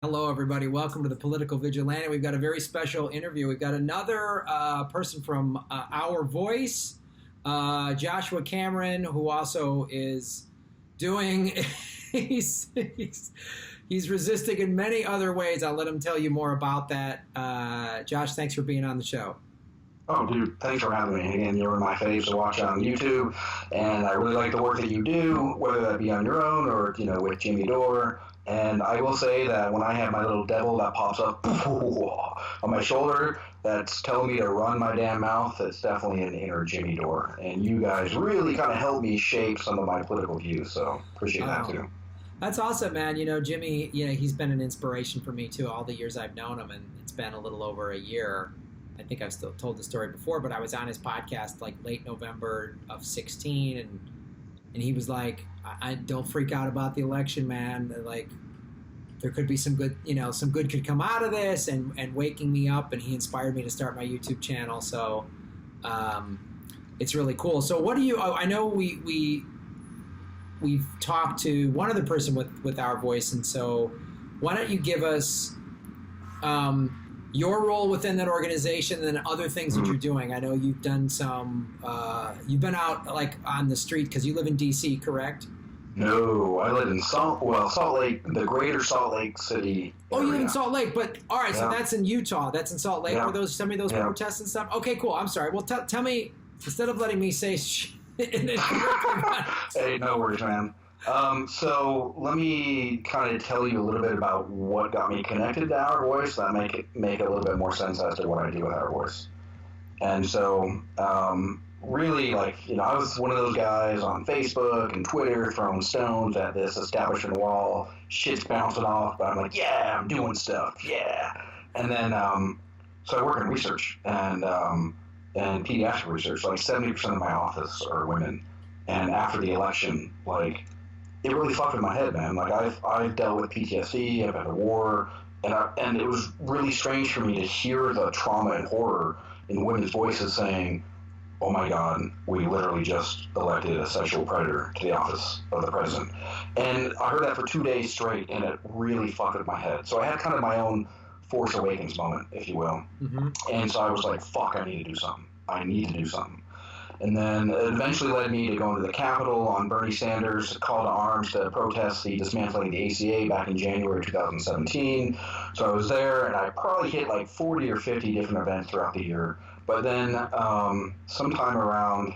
Hello, everybody. Welcome to the Political Vigilante. We've got a very special interview. We've got another person from Our Voice, Joshua Cameron, who also is doing, he's resisting in many other ways. I'll let him tell you more about that. Josh, thanks for being on the show. Oh, dude, thanks for having me. Again, you're my faves to watch on YouTube, and I really like the work that you do, whether that be on your own or, with Jimmy Dore. And I will say that when I have my little devil that pops up on my shoulder that's telling me to run my damn mouth, it's definitely an inner Jimmy Dore. And you guys really kind of helped me shape some of my political views, so appreciate that too. That's awesome, man. Jimmy, he's been an inspiration for me too all the years I've known him, and it's been a little over a year. I think I've still told the story before, but I was on his podcast like late November of 2016, and he was like, I don't freak out about the election, man. Like, there could be some good, some good could come out of this, and waking me up, and he inspired me to start my YouTube channel. So it's really cool. So what do you, I know we've talked to one other person with Our Voice, and so why don't you give us your role within that organization and other things that you're doing. I know you've done some, you've been out like on the street because you live in D.C., correct? No, I live in Salt Lake, the greater Salt Lake City area. Oh, you live in Salt Lake, but all right, so that's in Utah. That's in Salt Lake where some of those protests and stuff? Okay, cool. I'm sorry. Well, tell me, instead of letting me say Hey, no worries, man. So let me kind of tell you a little bit about what got me connected to Our Voice. That make a little bit more sense as to what I do with Our Voice. And so, really, I was one of those guys on Facebook and Twitter throwing stones at this establishment wall. Shit's bouncing off, but I'm like, yeah, I'm doing stuff, yeah. And then, so I work in research and pediatric research. Like 70% of my office are women. And after the election, it really fucked with my head, man. I've dealt with PTSD, I've had a war, and it was really strange for me to hear the trauma and horror in women's voices saying, oh my God, we literally just elected a sexual predator to the office of the president. And I heard that for 2 days straight, and it really fucked with my head. So I had kind of my own Force Awakens moment, if you will. Mm-hmm. And so I was like, fuck, I need to do something. And then it eventually led me to going to the Capitol on Bernie Sanders' call to arms to protest the dismantling of the ACA back in January 2017. So I was there, and I probably hit 40 or 50 different events throughout the year. But then sometime around,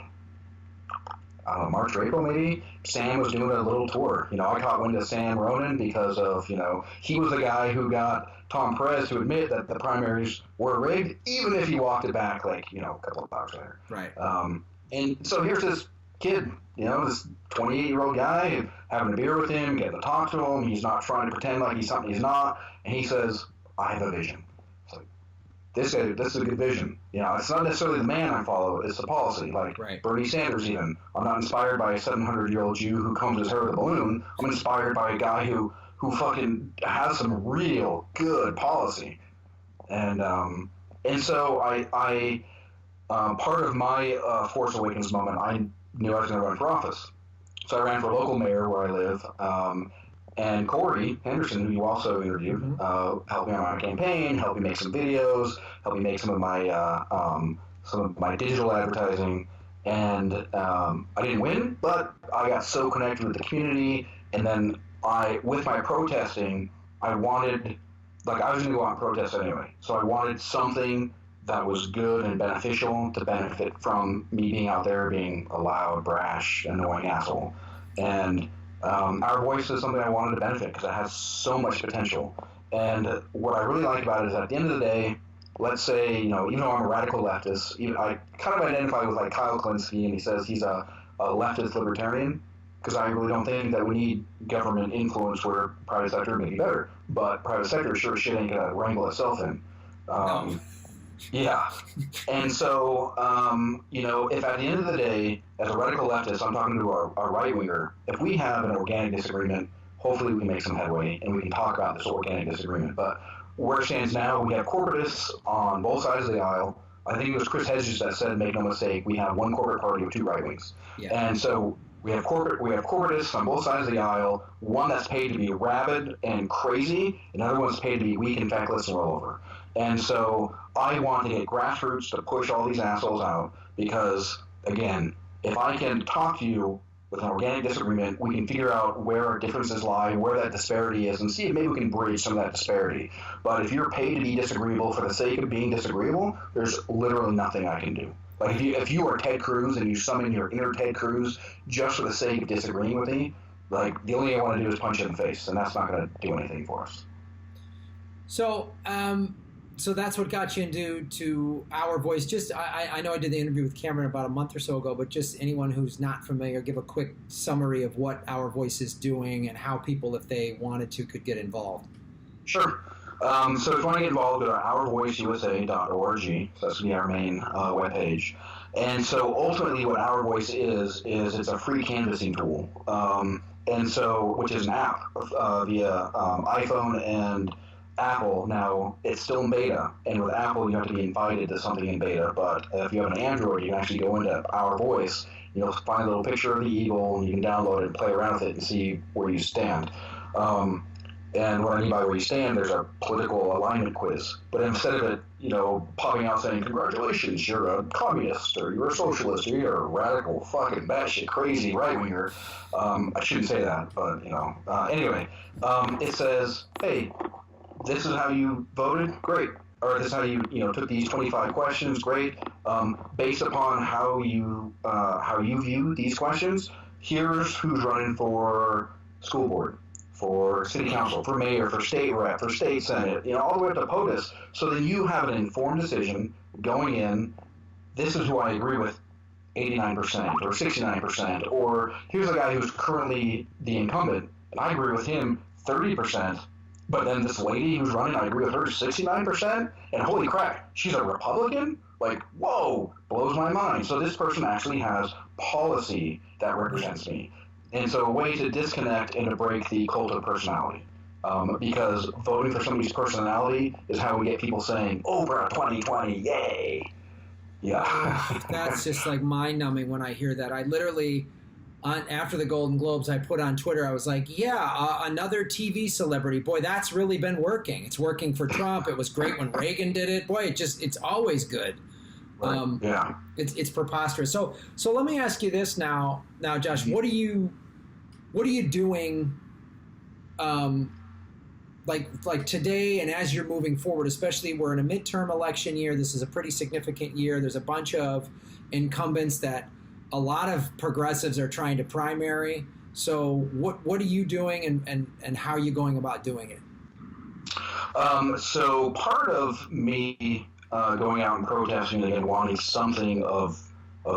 I don't know, March or April maybe, Sam was doing a little tour. I caught wind of Sam Ronan because of, he was the guy who got Tom Perez to admit that the primaries were rigged, even if he walked it back a couple of hours later. Right. And so here's this kid, this 28-year-old guy, having a beer with him, getting to talk to him. He's not trying to pretend like he's something he's not. And he says, I have a vision. It's like, this is a good vision. It's not necessarily the man I follow, it's the policy. Right. Bernie Sanders even. I'm not inspired by a 700-year-old Jew who combs his hair with a balloon. I'm inspired by a guy who fucking has some real good policy. And so I part of my Force Awakens moment, I knew I was going to run for office. So I ran for local mayor where I live, and Corey Henderson, who you also interviewed, helped me on my campaign, helped me make some videos, helped me make some of my digital advertising, and I didn't win, but I got so connected with the community, and then with my protesting, I wanted, I was going to go out and protest anyway, so I wanted something that was good and beneficial to benefit from me being out there being a loud, brash, annoying asshole. And Our Voice is something I wanted to benefit because it has so much potential. And what I really like about it is at the end of the day, let's say, even though I'm a radical leftist, I kind of identify with Kyle Klinsky, and he says he's a leftist libertarian, because I really don't think that we need government influence where private sector may be better. But private sector sure shit ain't going to wrangle itself in. No. Yeah. And so, if at the end of the day, as a radical leftist, I'm talking to a right-winger, if we have an organic disagreement, hopefully we can make some headway and we can talk about this organic disagreement. But where it stands now, we have corporatists on both sides of the aisle. I think it was Chris Hedges that said, make no mistake, we have one corporate party with two right-wings. Yeah. And so We have corporatists on both sides of the aisle. One that's paid to be rabid and crazy, another one's paid to be weak and feckless and roll over. And so I want to get grassroots to push all these assholes out because, again, if I can talk to you with an organic disagreement, we can figure out where our differences lie, where that disparity is, and see if maybe we can bridge some of that disparity. But if you're paid to be disagreeable for the sake of being disagreeable, there's literally nothing I can do. Like if you are Ted Cruz and you summon your inner Ted Cruz just for the sake of disagreeing with me, like the only thing I want to do is punch you in the face, and that's not going to do anything for us. So, so that's what got you into Our Voice. Just I know I did the interview with Cameron about a month or so ago, but just anyone who's not familiar, give a quick summary of what Our Voice is doing and how people, if they wanted to, could get involved. Sure. So if you want to get involved, go to ourvoiceusa.org. So that's going to be our main webpage. And so ultimately what Our Voice is it's a free canvassing tool. And so, which is an app via iPhone and Apple. Now, it's still in beta. And with Apple, you have to be invited to something in beta. But if you have an Android, you can actually go into Our Voice. You'll find a little picture of the eagle, and you can download it and play around with it and see where you stand. And what I mean by where you stand, there's a political alignment quiz. But instead of it, popping out saying, congratulations, you're a communist, or you're a socialist, or you're a radical fucking batshit crazy right-winger. I shouldn't say that, but, anyway. It says, hey, this is how you voted? Great. Or this is how you, took these 25 questions? Great. Based upon how you view these questions, here's who's running for school board, for city council, for mayor, for state rep, for state senate, all the way up to POTUS. So then you have an informed decision going in. This is who I agree with 89% or 69%. Or here's a guy who's currently the incumbent, and I agree with him 30%. But then this lady who's running, I agree with her 69%. And holy crap, she's a Republican? Like, whoa, blows my mind. So this person actually has policy that represents me. And so a way to disconnect and to break the cult of personality. Because voting for somebody's personality is how we get people saying, over 2020, yay. Yeah. That's just like mind-numbing when I hear that. I literally, after the Golden Globes, I put on Twitter, I was like, another TV celebrity. Boy, that's really been working. It's working for Trump. It was great when Reagan did it. Boy, it's always good. Right. Yeah. It's preposterous. So let me ask you this now, Josh, what are you doing, like today and as you're moving forward, especially we're in a midterm election year. This is a pretty significant year. There's a bunch of incumbents that a lot of progressives are trying to primary. So what are you doing and how are you going about doing it? So part of me going out and protesting and wanting something of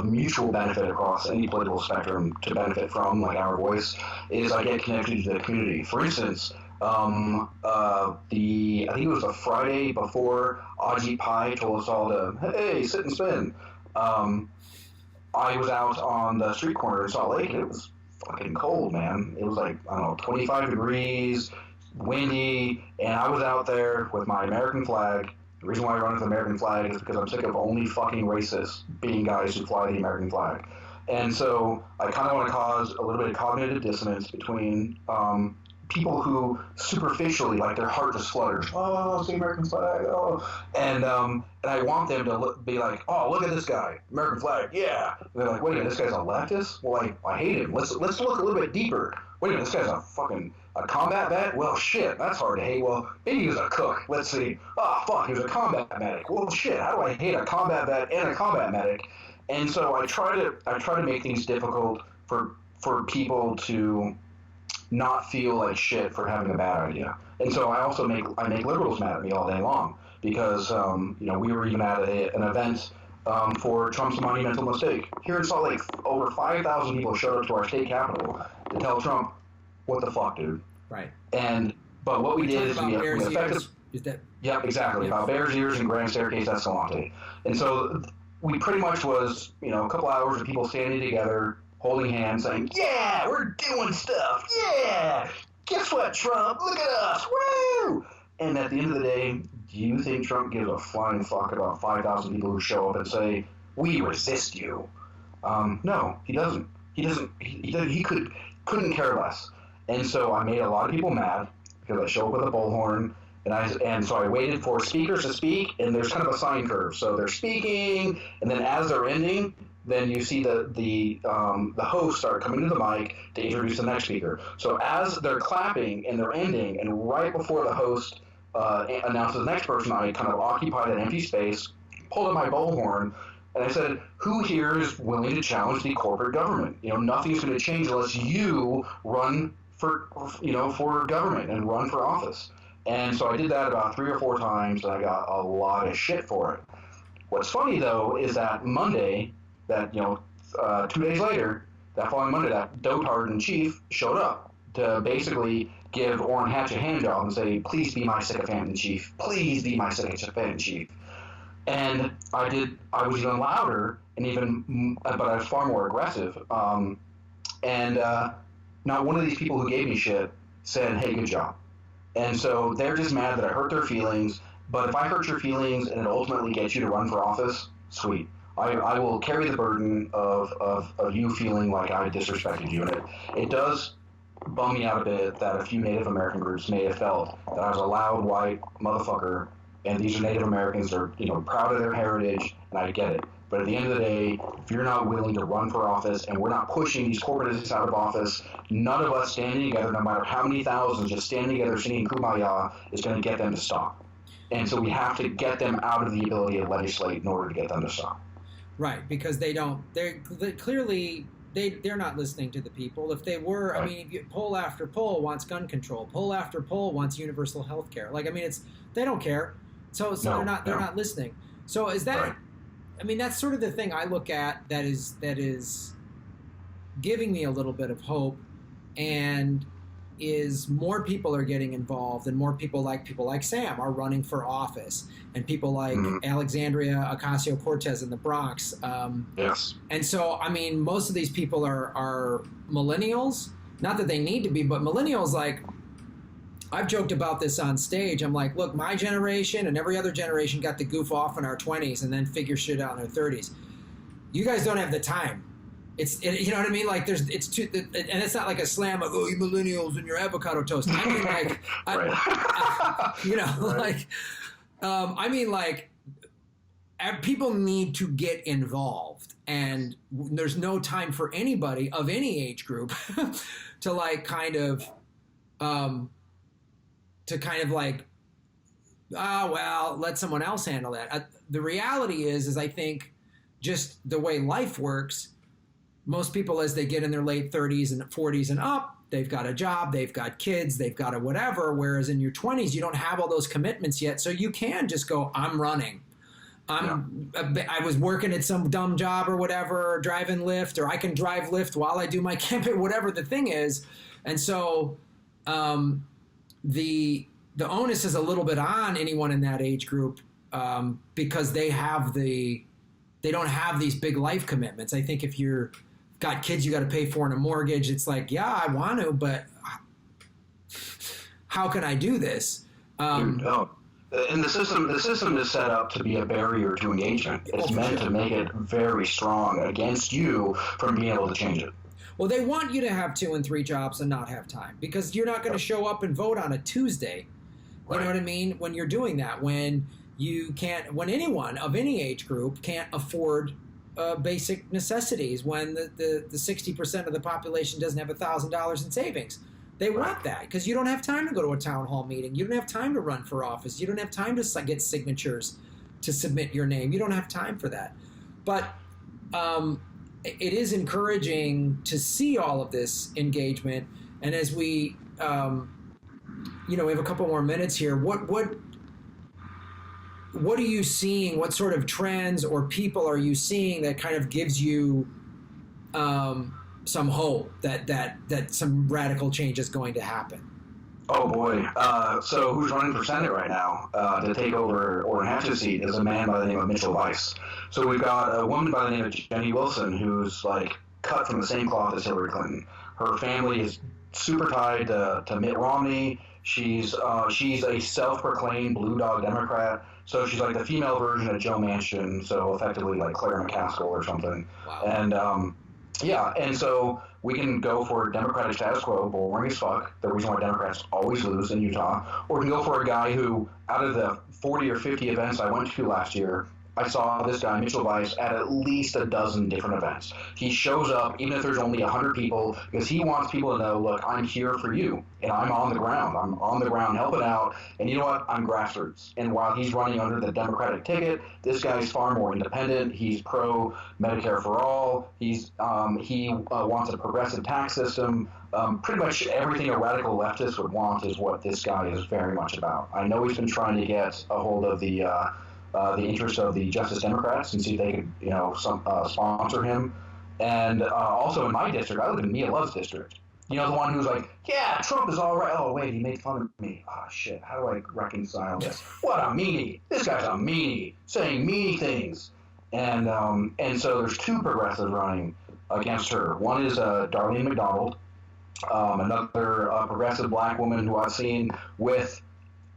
mutual benefit across any political spectrum to benefit from, like Our Voice, is I get connected to the community. For instance, I think it was the Friday before Ajit Pai told us all to, hey, sit and spin. I was out on the street corner in Salt Lake, and it was fucking cold, man. It was like, 25 degrees, windy, and I was out there with my American flag. The reason why I run with the American flag is because I'm sick of only fucking racists being guys who fly the American flag. And so I kind of want to cause a little bit of cognitive dissonance between people who superficially, like, their heart just flutters. Oh, it's the American flag. Oh, and I want them to be like, oh, look at this guy, American flag, yeah. And they're like, wait a minute, this guy's a leftist? Well, I hate him. Let's look a little bit deeper. Wait a minute, this guy's a combat vet? Well, shit, that's hard to hate. Well, maybe he was a cook. Let's see. Oh, fuck, he was a combat medic. Well, shit, how do I hate a combat vet and a combat medic? And so I try to make things difficult for people to not feel like shit for having a bad idea. And so I make liberals mad at me all day long because we were even at an event for Trump's monumental mistake. Here in Salt Lake, over 5,000 people showed up to our state capitol to tell Trump, what the fuck, dude? Right. But what we did is we affected... Yeah, exactly. Yeah. About Bears Ears and Grand Staircase Escalante. And so we pretty much was, a couple hours of people standing together, holding hands, saying, yeah, we're doing stuff, yeah! Guess what, Trump? Look at us, woo! And at the end of the day, do you think Trump gives a flying fuck about 5,000 people who show up and say, we resist you? No, he doesn't. He couldn't care less. And so I made a lot of people mad because I show up with a bullhorn, and so I waited for speakers to speak, and there's kind of a sine curve. So they're speaking, and then as they're ending, then you see the host start coming to the mic to introduce the next speaker. So as they're clapping and they're ending, and right before the host announces the next person, I kind of occupied an empty space, pulled out my bullhorn, and I said, who here is willing to challenge the corporate government? Nothing's going to change unless you run for government and run for office. And so I did that about 3 or 4 times, and I got a lot of shit for it. What's funny, though, is that Monday, 2 days later, that following Monday, that dotard in chief showed up to basically give Orrin Hatch a hand job and say, please be my sycophant in chief. Please be my sycophant in chief. And I was even louder, but I was far more aggressive. And not one of these people who gave me shit said, hey, good job. And so they're just mad that I hurt their feelings. But if I hurt your feelings and it ultimately gets you to run for office, sweet. I will carry the burden of you feeling like I disrespected you. And it does bum me out a bit that a few Native American groups may have felt that I was a loud white motherfucker, and these are Native Americans, they're proud of their heritage, and I get it. But at the end of the day, if you're not willing to run for office, and we're not pushing these corporatists out of office, none of us standing together, no matter how many thousands, just standing together singing Kumbaya is going to get them to stop. And so we have to get them out of the ability to legislate in order to get them to stop. Right, because they're clearly they're not listening to the people. If they were, right. I mean, if you, poll after poll wants gun control, poll after poll wants universal health care. They don't care. So they're not listening. So is that? Right. I mean, that's sort of the thing I look at that is giving me a little bit of hope, and is more people are getting involved, and more people like Sam are running for office, and people like Alexandria Ocasio-Cortez in the Bronx. Yes. And so, I mean, most of these people are millennials. Not that they need to be, but millennials, like, I've joked about this on stage. I'm like, look, my generation and every other generation got to goof off in our 20s and then figure shit out in their 30s. You guys don't have the time. You know what I mean? Like, it's too, and it's not like a slam of, oh, you millennials and your avocado toast. I mean, like, I mean, like, people need to get involved, and there's no time for anybody of any age group to like let someone else handle that. The reality is I think just the way life works, most people, as they get in their late 30s and 40s and up, they've got a job, they've got kids, they've got a whatever, whereas in your 20s, you don't have all those commitments yet. So you can just go, I'm running. I was working at some dumb job or whatever, or driving Lyft, or I can drive Lyft while I do my campaign, whatever the thing is. And so the onus is a little bit on anyone in that age group because they don't have these big life commitments. I think if you're got kids you got to pay for in a mortgage, it's like, yeah, I want to, but how can I do this? And the system is set up to be a barrier to engagement. It's meant to make it very strong against you from being able to change it. Well, they want you to have 2 and 3 jobs and not have time, because you're not going to show up and vote on a Tuesday. You know what I mean? When you're doing that, when anyone of any age group can't afford basic necessities, when the 60% of the population doesn't have $1,000 in savings. They want that because you don't have time to go to a town hall meeting. You don't have time to run for office. You don't have time to get signatures to submit your name. You don't have time for that. But it is encouraging to see all of this engagement. And as we, we have a couple more minutes here. What are you seeing? What sort of trends or people are you seeing that kind of gives you some hope that some radical change is going to happen? Oh boy! So who's running for Senate right now to take over Orrin Hatch's seat is a man by the name of Mitchell Weiss. So we've got a woman by the name of Jenny Wilson who's like cut from the same cloth as Hillary Clinton. Her family is super tied to Mitt Romney. She's a self-proclaimed blue dog Democrat. So she's like the female version of Joe Manchin. So effectively like Claire McCaskill or something. Wow. Yeah, and so we can go for Democratic status quo, boring as fuck, the reason why Democrats always lose in Utah, or we can go for a guy who, out of the 40 or 50 events I went to last year, I saw this guy, Mitchell Weiss, at least a dozen different events. He shows up, even if there's only 100 people, because he wants people to know, look, I'm here for you, and I'm on the ground. I'm on the ground helping out, and you know what? I'm grassroots. And while he's running under the Democratic ticket, this guy's far more independent. He's pro Medicare for all. He wants a progressive tax system. Pretty much everything a radical leftist would want is what this guy is very much about. I know he's been trying to get a hold of the interest of the Justice Democrats and see if they could, sponsor him. And also in my district, I live in Mia Love's district. You know, the one who's like, yeah, Trump is all right. Oh, wait, he made fun of me. Oh, shit, how do I reconcile this? What a meanie. This guy's a meanie, saying meanie things. And so there's two progressives running against her. One is Darlene McDonald, another progressive black woman who I've seen with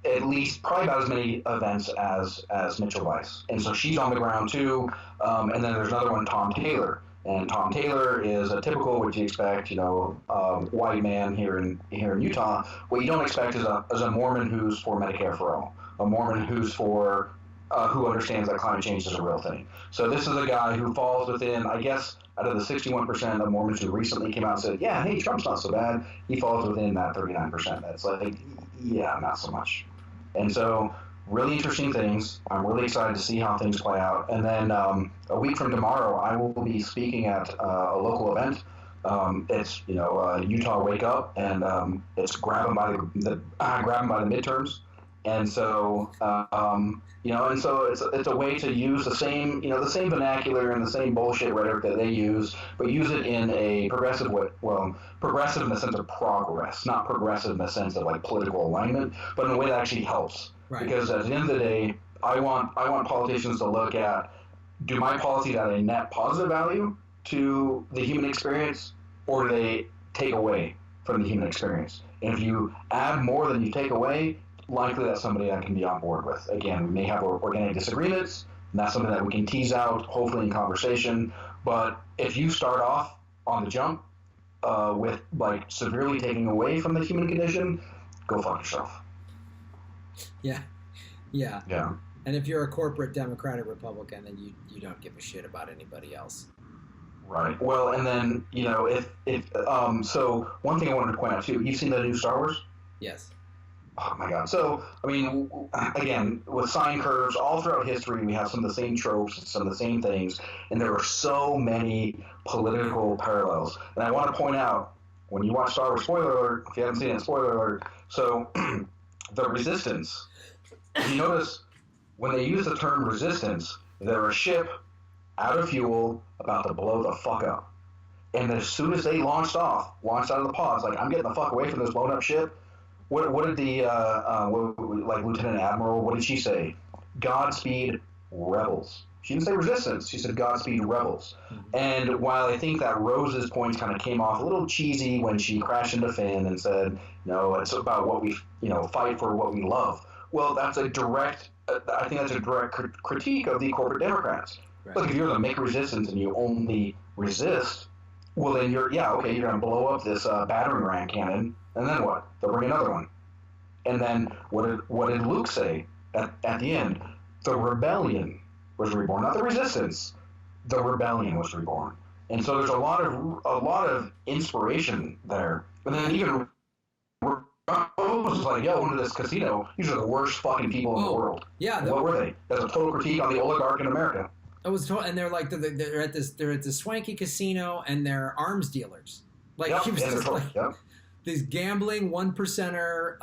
at least probably about as many events as Mitchell Weiss. And so she's on the ground too. And then there's another one, Tom Taylor. And Tom Taylor is a typical, what you expect, white man here in Utah. What you don't expect is a Mormon who's for Medicare for all, a Mormon who's for who understands that climate change is a real thing. So this is a guy who falls within, I guess, out of the 61% of Mormons who recently came out and said, yeah, hey, Trump's not so bad, he falls within that 39%. That's like, yeah, not so much. And so really interesting things. I'm really excited to see how things play out. And then a week from tomorrow, I will be speaking at a local event. It's Utah Wake Up, and it's grab them by the midterms. And so it's a way to use the same vernacular and the same bullshit rhetoric that they use, but use it in a progressive way. Well, progressive in the sense of progress, not progressive in the sense of like political alignment, but in a way that actually helps. Right. Because at the end of the day, I want politicians to look at, do my policies add a net positive value to the human experience, or do they take away from the human experience? And if you add more than you take away, likely that's somebody I can be on board with. Again, we may have organic disagreements, and that's something that we can tease out, hopefully in conversation. But if you start off on the jump with like severely taking away from the human condition, go fuck yourself. Yeah. And if you're a corporate Democrat or Republican, then you don't give a shit about anybody else. Right. Well, and then so one thing I wanted to point out too. You've seen the new Star Wars? Yes. Oh my God. So, I mean, again, with sine curves, all throughout history, we have some of the same tropes, some of the same things, and there are so many political parallels. And I want to point out, when you watch Star Wars, spoiler alert, if you haven't seen it, spoiler alert, so the Resistance, if you notice, when they use the term resistance, they're a ship out of fuel about to blow the fuck up. And as soon as they launched out of the pods, like, I'm getting the fuck away from this blown up ship, what did the Lieutenant Admiral, what did she say? Godspeed, rebels. She didn't say resistance. She said Godspeed, rebels. Mm-hmm. And while I think that Rose's points kind of came off a little cheesy when she crashed into Finn and said, no, it's about what we, fight for what we love. Well, that's a direct, I think that's a direct critique of the corporate Democrats. Right. Look, if you're going to make resistance and you only resist, well, then you're going to blow up this battering ram cannon. And then what? They'll bring another one. And then what did Luke say at the end? The rebellion was reborn, not the resistance. The rebellion was reborn. And so there's a lot of inspiration there. And then even Rose was like, yo, into this casino, these are the worst fucking people in the world. Yeah. What were they? That's a total critique on the oligarch in America. It was total, and they're like they're at this swanky casino, and they're arms dealers. Like, he was just like, these gambling 1%er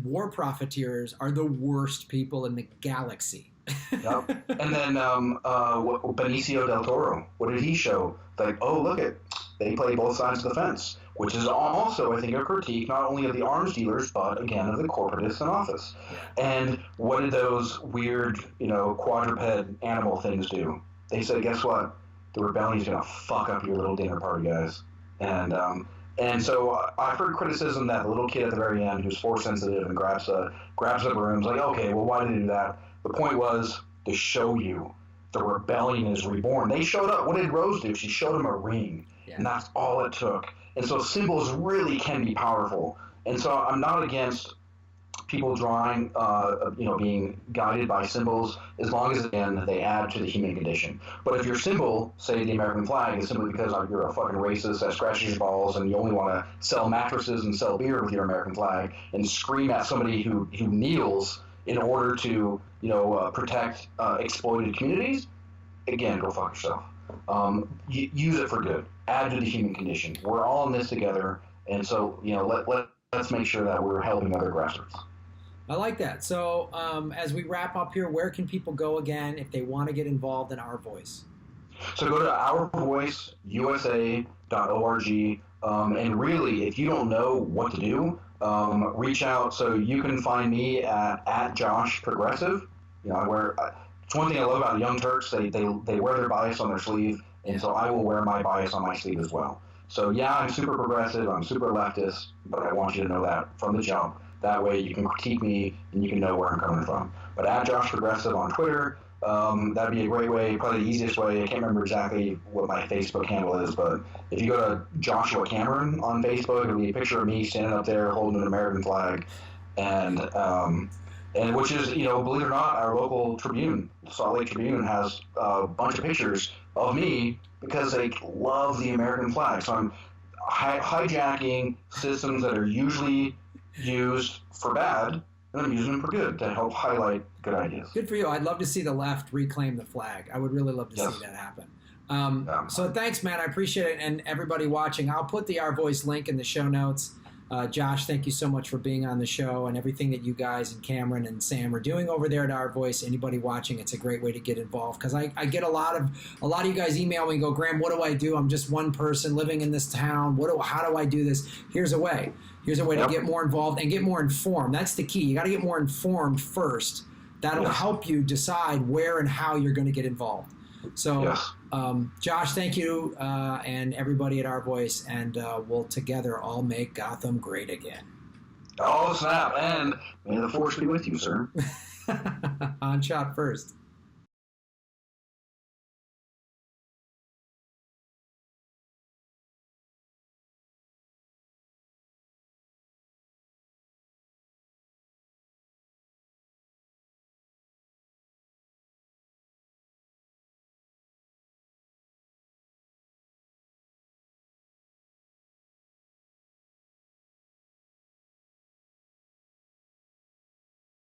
war profiteers are the worst people in the galaxy. Yep. And then Benicio del Toro, what did he show? Like, oh, look at, they play both sides of the fence, which is also, I think, a critique not only of the arms dealers, but, again, of the corporatists in office. Yeah. And what did those weird, quadruped animal things do? They said, guess what? The rebellion's going to fuck up your little dinner party, guys. And so I've heard criticism that the little kid at the very end who's force sensitive and grabs the brooms, like, okay, well, why did he do that? The point was to show you the rebellion is reborn. They showed up. What did Rose do? She showed him a ring. Yeah. And that's all it took. And so symbols really can be powerful. And so I'm not against people drawing, being guided by symbols, as long as, again, they add to the human condition. But if your symbol, say the American flag, is simply because you're a fucking racist that scratches your balls and you only want to sell mattresses and sell beer with your American flag and scream at somebody who kneels in order to, protect exploited communities, again, go fuck yourself. Use it for good. Add to the human condition. We're all in this together, and so let's make sure that we're helping other grassroots. I like that. So as we wrap up here, where can people go again if they want to get involved in Our Voice? So go to ourvoiceusa.org, and really, if you don't know what to do, reach out. So you can find me at Josh Progressive. It's one thing I love about Young Turks. They wear their bias on their sleeve, and so I will wear my bias on my sleeve as well. So yeah, I'm super progressive, I'm super leftist, but I want you to know that from the jump. That way you can critique me and you can know where I'm coming from. But at Josh Progressive on Twitter, that'd be a great way, probably the easiest way. I can't remember exactly what my Facebook handle is, but if you go to Joshua Cameron on Facebook, it'll be a picture of me standing up there holding an American flag, and which is, believe it or not, our local Tribune, Salt Lake Tribune, has a bunch of pictures of me because they love the American flag. So I'm hijacking systems that are usually used for bad, and I'm using them for good to help highlight good ideas. Good for you. I'd love to see the left reclaim the flag. I would really love to see that happen. So thanks, Matt. I appreciate it. And everybody watching, I'll put the Our Voice link in the show notes. Josh, thank you so much for being on the show and everything that you guys and Cameron and Sam are doing over there at Our Voice. Anybody watching, it's a great way to get involved, because I get a lot of you guys email me and go, Graham, what do I do? I'm just one person living in this town. How do I do this? Here's a way. Here's a way to get more involved and get more informed. That's the key. You got to get more informed first. That'll help you decide where and how you're going to get involved. So, Josh, thank you, and everybody at Our Voice, and we'll together all make Gotham great again. Oh, snap, and may the force be with you, sir. On shot first.